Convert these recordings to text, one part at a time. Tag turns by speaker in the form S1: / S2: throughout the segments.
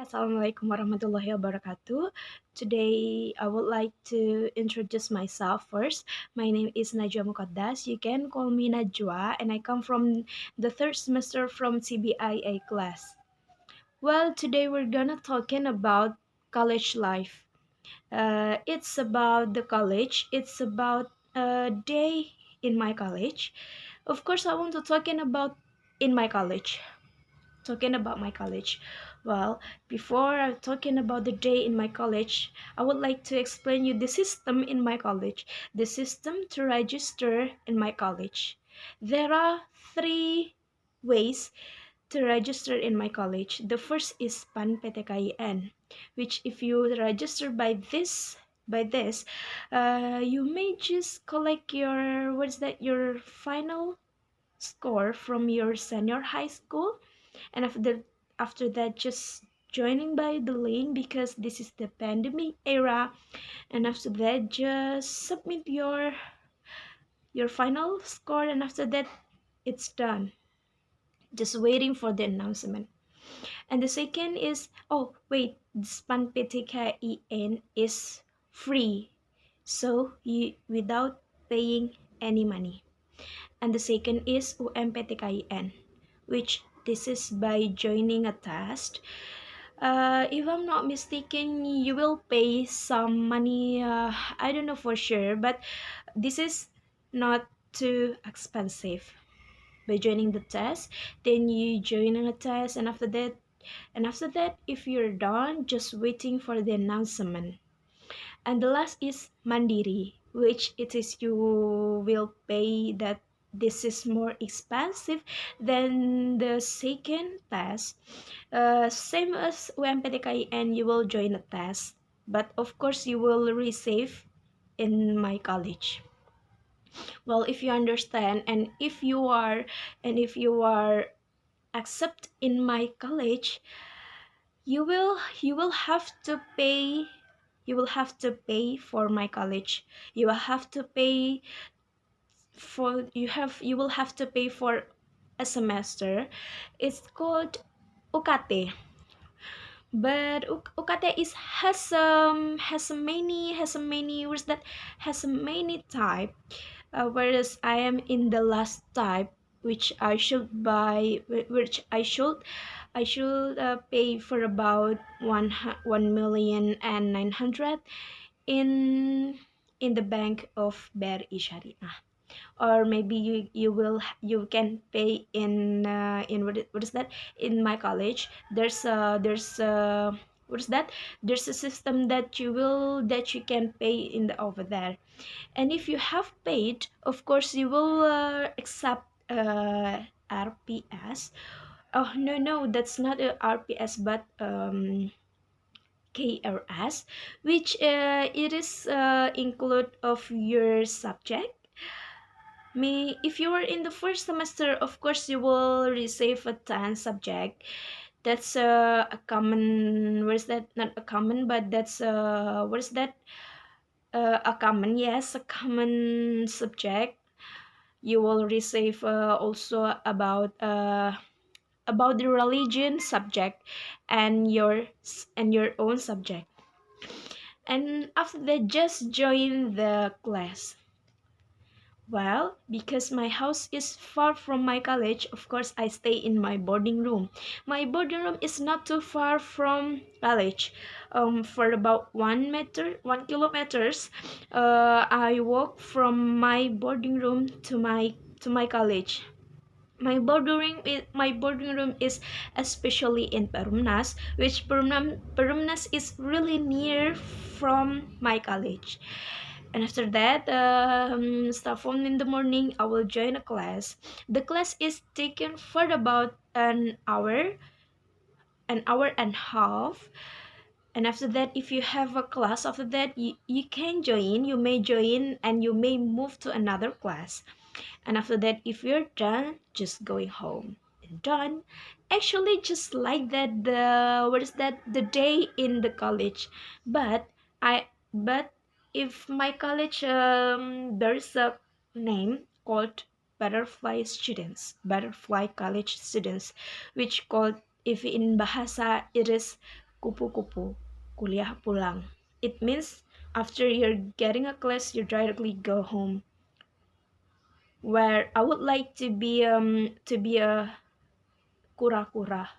S1: Assalamualaikum warahmatullahi wabarakatuh. Today, I would like to introduce myself first. My name is Najwa Mukaddas. You can call me Najwa, and I come from the third semester from CBIA class. Well, today we're gonna talking about college life. It's about the college. It's about a day in my college. Of course, I want to talking about in my college. Talking about my college. Well, before talking about the day in my college, I would like to explain you the system in my college, the system to register in my college. There are three ways to register in my college. The first is PAN PTKIN, which if you register by this, you may just collect your your final score from your senior high school, and after that just joining by the link because this is the pandemic era, and after that just submit your final score, and after that it's done, just waiting for the announcement. And the second is, oh wait, span PTKIN is free, so you without paying any money. And the second is UMPTKIN, which this is by joining a test. If I'm not mistaken, you will pay some money. I don't know for sure, but this is not too expensive. By joining the test, then you join in a test, and after that, if you're done, just waiting for the announcement. And the last is Mandiri, which it is you will pay that. This is more expensive than the second test. Same as UMPTKI, and you will join a test, but of course you will receive in my college. Well, if you understand, and if you are accept in my college, you will have to pay, for my college. You will have to pay for a semester. It's called UKT. But UKT is has a many words that has a many type, whereas I am in the last type, which I should buy, which I should pay for about 1,900,000 in the bank of BRI Syariah. Or maybe you can pay in what is that, in my college. There's what is that, there's a system that you can pay in the over there. And if you have paid, of course you will accept RPS. Oh no, no, that's not a RPS, but KRS, which it is include of your subject. Me, if you are in the first semester, of course you will receive a 10 subject. That's a common. What is that? Not a common, but that's what is that? A common, yes, a common subject. You will receive also about the religion subject, and your own subject. And after that, just join the class. Well, because my house is far from my college, of course I stay in my boarding room. My boarding room is not too far from college. For about 1 kilometers, I walk from my boarding room to my college. My boarding room is especially in Perumnas, which Perumnas is really near from my college. And after that, start from in the morning, I will join a class. The class is taken for about an hour and a half. And after that, if you have a class after that, you may join, and you may move to another class. And after that, if you're done, just going home and done. Actually, just like that, the day in the college. But i but if my college, there's a name called butterfly college students, which called, if in bahasa, it is kupu-kupu, kuliah pulang. It means after you're getting a class, you directly go home. Where I would like to be a kura-kura,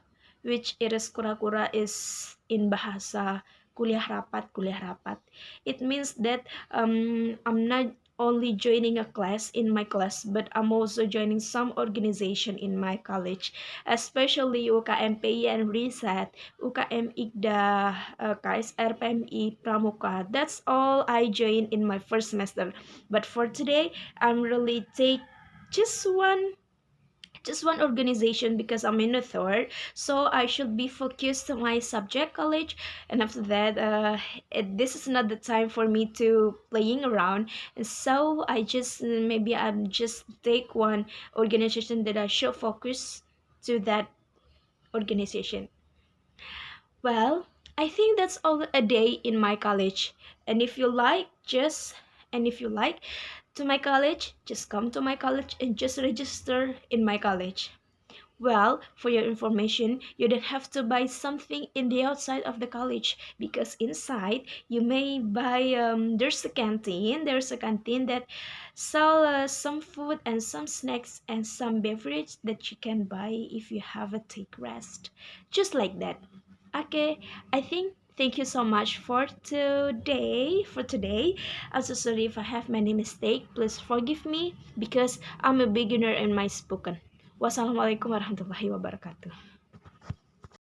S1: which it is kura-kura is in bahasa kuliah rapat. It means that I'm not only joining a class in my class, but I'm also joining some organization in my college, especially UKM PI and Riset, UKM IKDA, KSR PMI Pramuka. That's all I joined in my first semester. But for today, I'm really take just one just one organization because I'm in a third, so I should be focused on my subject college. And after that, this is not the time for me to playing around. And so I just maybe I'm just take one organization that I should focus to that organization. Well, I think that's all a day in my college. And if you like, just and if you like to my college, just come to my college and just register in my college. Well, for your information, you don't have to buy something in the outside of the college because inside you may buy. There's a canteen that sell some food and some snacks and some beverage that you can buy if you have a take rest, just like that. Okay, I think thank you so much for today. I'm so sorry if I have many mistakes. Please forgive me because I'm a beginner in my spoken. Wassalamualaikum warahmatullahi wabarakatuh.